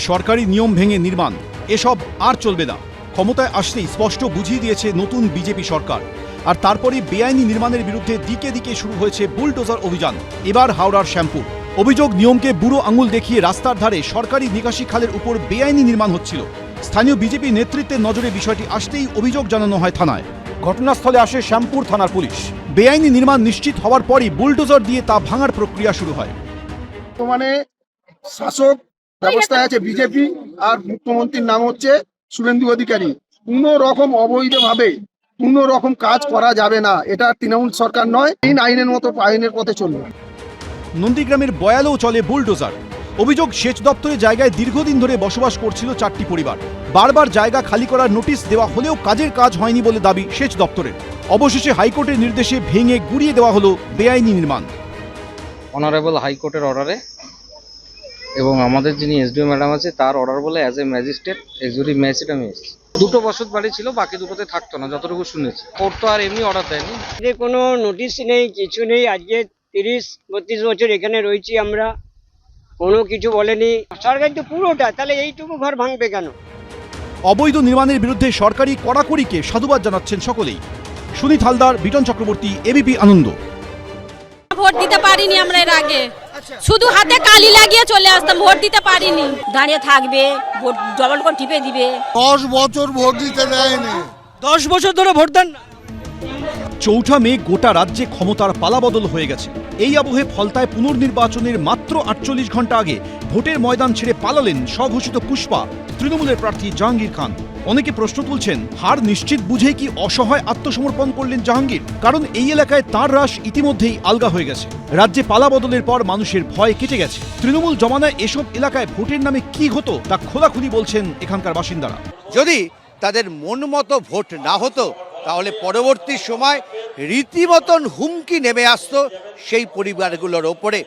সরকারি নিয়ম ভেঙে নির্মাণ, এসব আর চলবে না। ক্ষমতায় আসলেই স্পষ্ট বুঝিয়ে দিয়েছে নতুন বিজেপি সরকার। আর তারপরে বেআইনি নির্মাণের বিরুদ্ধে দিকে দিকে শুরু হয়েছে বুলডোজার অভিযান। এবার হাওড়ার শ্যামপুর। অভিযোগ, নিয়মকে বুড়ো আঙুল দেখিয়ে রাস্তার ধারে সরকারি নিকাশি খালের উপর বেআইনি নির্মাণ হচ্ছিল। স্থানীয় বিজেপি নেতৃত্বের নজরে বিষয়টি আসতেই অভিযোগ জানানো হয় থানায়। ঘটনাস্থলে আসে শ্যামপুর থানার পুলিশ। বেআইনি নির্মাণ নিশ্চিত হওয়ার পরই বুলডোজার দিয়ে তা ভাঙার প্রক্রিয়া শুরু হয়। বর্তমানে শাসক ব্যবস্থায় আছে বিজেপি, আর মুখ্যমন্ত্রীর নাম হচ্ছে শুভেন্দু অধিকারী। কোনো রকম অবৈধভাবে কোনো রকম কাজ করা যাবে না। এটা তৃণমূল সরকার নয়, আইনের মতো আইনের পথে চলবে। নন্দীগ্রামের বয়ালেও চলে বুলডোজার। অভিযোগ, সেচ দপ্তরের জায়গায় দীর্ঘদিন ধরে বসবাস করছিল 4টি পরিবার। বারবার জায়গা খালি করার নোটিশ দেওয়া হলেও কাজের কাজ হয়নি বলে দাবি সেচ দপ্তরের। অবশেষে হাইকোর্টের নির্দেশে ভেঙে গুড়িয়ে দেওয়া হলো বেআইনি নির্মাণ। অনারেবল হাইকোর্টের অর্ডারে এবং আমাদের যিনি এসডিও ম্যাডাম আছে তার অর্ডার বলে as a magistrate executive magistrate আমি এসেছি। দুটো বসত বাড়ি ছিল, বাকি দুটোতে থাকতো না যতটুকু শুনেছি। কোর্ট তো আর এমনি অর্ডার দেয়নি। কোনো নোটিশ নেই, কিছু নেই। আজকে 30-32 বছর এখানে রয়েছি আমরা, কোনো কিছু বলেনি সরকার তো পুরোটা। তাহলে এইটুকু ঘর ভাঙবে কেন? অবৈধ নির্মাণের বিরুদ্ধে সরকারি কড়াকড়িকে সাধুবাদ জানাচ্ছেন সকলেই। সুনীত হালদার, বিটন চক্রবর্তী, এবিপি আনন্দ। ভোট দিতে পারিনি আমরা এর আগে, শুধু হাতে কালি লাগিয়ে চলে আসতাম, ভোট দিতে পারিনি। দাঁড়িয়ে থাকবে, ভোট ডবল করে টিপে দিবে। 10 বছর ভোট দিতে দেয়নি। 10 বছর ধরে ভোট দেন। 4 মে গোটা রাজ্যে ক্ষমতার পালাবদল হয়ে গেছে। এই আবহে ফলতায় পুনর্নির্বাচনের মাত্র 48 ঘন্টা আগে ভোটের ময়দান ছেড়ে পালালেন স্বঘোষিত পুষ্পা তৃণমূলের প্রার্থী জাহাঙ্গীর খান। অনেকে প্রশ্ন তুলছেন, হার নিশ্চিত বুঝে কি অসহায় আত্মসমর্পণ করলেন জাহাঙ্গীর? কারণ এই এলাকায় তার রাশ ইতিমধ্যেই আলগা হয়ে গেছে। রাজ্যে পালাবদলের পর মানুষের ভয় কেটে গেছে। তৃণমূল জমানায় এসব এলাকায় ভোটের নামে কি হতো তা খোলাখুলি বলছেন এখানকার বাসিন্দারা। যদি তাদের মন মতো ভোট না হতো তাহলে পরবর্তী সময় রীতিমতন হুমকি নেমে আসতো সেই পরিবারগুলোর ওপরে।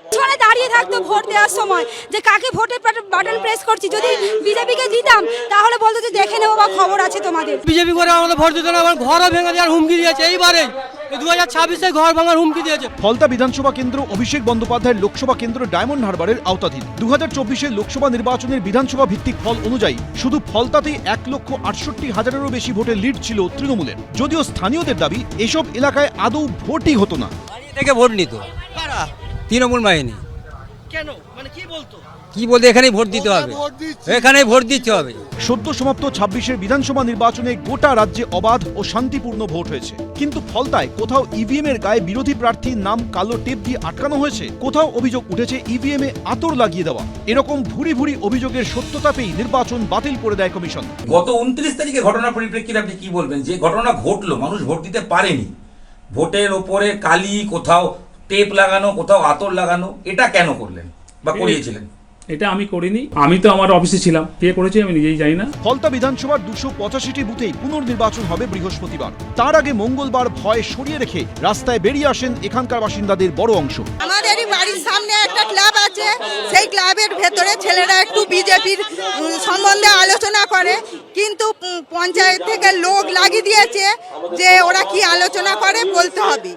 দাঁড়িয়ে থাকতো ভোট দেওয়ার সময় যে কাকে ভোটের বাটন প্রেস করছি। যদি বিজেপিকে দিতাম তাহলে বলতো যে দেখে নেবো বা খবর আছে তোমাদের। বিজেপি করে আমাদের ভোট দিতে না, আমার ঘরও ভেঙে দেওয়ার হুমকি দিয়েছে। এইবারে 2026-এ ঘর ভাঙার হুমকি দিয়েছে। ফলতা বিধানসভা কেন্দ্র অভিষেক বন্দ্যোপাধ্যায়ের লোকসভা কেন্দ্র ডায়মন্ড হারবারের আওতাধীন। 2024-এর লোকসভা নির্বাচনের বিধানসভা ভিত্তিক ফল অনুযায়ী শুধু ফলতাতেই 1,68,000-এরও বেশি ভোটের লিড ছিল তৃণমূলের। যদিও স্থানীয়দের দাবি এসব এলাকায় আদৌ ভোটই হতো না। থেকে ভোট নিত তৃণমূল বাহিনী। কেন? মানে কি বলতো? কি বলতে এখানেই ভোট দিতে হবে, এখানেই ভোট দিতে হবে। সদ্য সমাপ্ত 26-এর বিধানসভা নির্বাচনে গোটা রাজ্যে অবাধ ও শান্তিপূর্ণ ভোট হয়েছে। কিন্তু ফলতায় কোথাও ইভিএম এর গায়ে বিরোধী প্রার্থীর নাম কালো টেপ দিয়ে আটকানো হয়েছে, কোথাও অভিযোগ উঠেছে ইভিএম এ আতর লাগিয়ে দেওয়া। এরকম ভুরি ভুরি অভিযোগের সত্যতা পেয়েই নির্বাচন বাতিল করে দেয় কমিশন। গত 29 তারিখে ঘটনার পরিপ্রেক্ষিতে আপনি কি বলবেন? যে ঘটনা ঘটলো, মানুষ ভোট দিতে পারেনি, ভোটের ওপরে কালি, কোথাও টেপ লাগানো, কোথাও আতর লাগানো, এটা কেন করলেন বা করিয়েছিলেন? এটা আমি করিনি, আমি তো আমার অফিসে ছিলাম। কে করেছে আমি নিজেই জানি না। ফলতা বিধানসভার 285টি বুথেই পুনর্নির্বাচন হবে বৃহস্পতিবার। তার আগে মঙ্গলবার ভয় সরিয়ে রেখে রাস্তায় বেরিয়ে আসেন এখানকার বাসিন্দাদের বড় অংশ। আমাদেরই বাড়ির সামনে একটা ক্লাব আছে, সেই ক্লাবের ভেতরে ছেলেরা একটু বিজেপির সম্বন্ধে আলোচনা করে, কিন্তু পঞ্চায়েত থেকে লোক লাগিয়ে দিয়েছে যে ওরা কি আলোচনা করে বলতে হবে,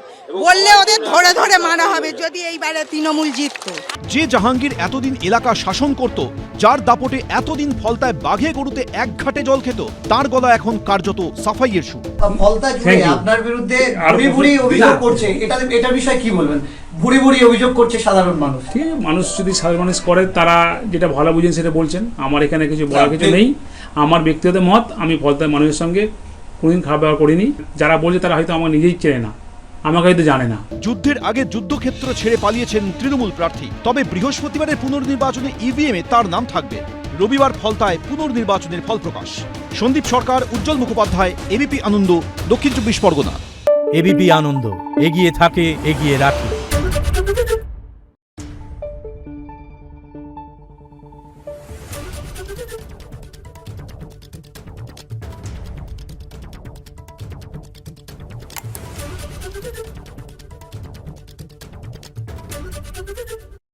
বললে ওদের ধরে ধরে মারা হবে যদি এইবারে তৃণমূল জিততো। যে জাহাঙ্গীর এতদিন এলাকা শাসন করত, যার দাপটে এতদিন ফলতায় বাঘে গরুতে এক ঘাটে জল খেত, তার গলা এখন কার্যত সাফাইয়ের সুর। ফলতা জুড়ে আপনার বিরুদ্ধে ভুরি ভুরি অভিযোগ করছে, এটা বিষয়ে কি বলবেন? ভুরি ভুরি অভিযোগ করছে সাধারণ মানুষ। ঠিক আছে, মানুষ যদি সাধারণ মানুষ করে, তারা যেটা ভালো বুঝেন সেটা বলছেন। আমার এখানে কিছু বলার কিছু নেই। আমার ব্যক্তিগত মত, আমি ফলতার মানুষের সঙ্গে কোনোদিন খারাপ ব্যবহার করিনি। যারা বলছে তারা হয়তো আমার নিজেই চেনে না, আমাকে হয়তো জানে না। যুদ্ধের আগে যুদ্ধক্ষেত্র ছেড়ে পালিয়েছেন তৃণমূল প্রার্থী। তবে বৃহস্পতিবারের পুনর্নির্বাচনে ইভিএমে তার নাম থাকবে। রবিবার ফলতায় পুনর্নির্বাচনের ফল প্রকাশ। সন্দীপ সরকার, উজ্জ্বল মুখোপাধ্যায়, এবিপি আনন্দ, দক্ষিণ 24 পরগনা। এবিপি আনন্দ, এগিয়ে থাকে, এগিয়ে রাখে।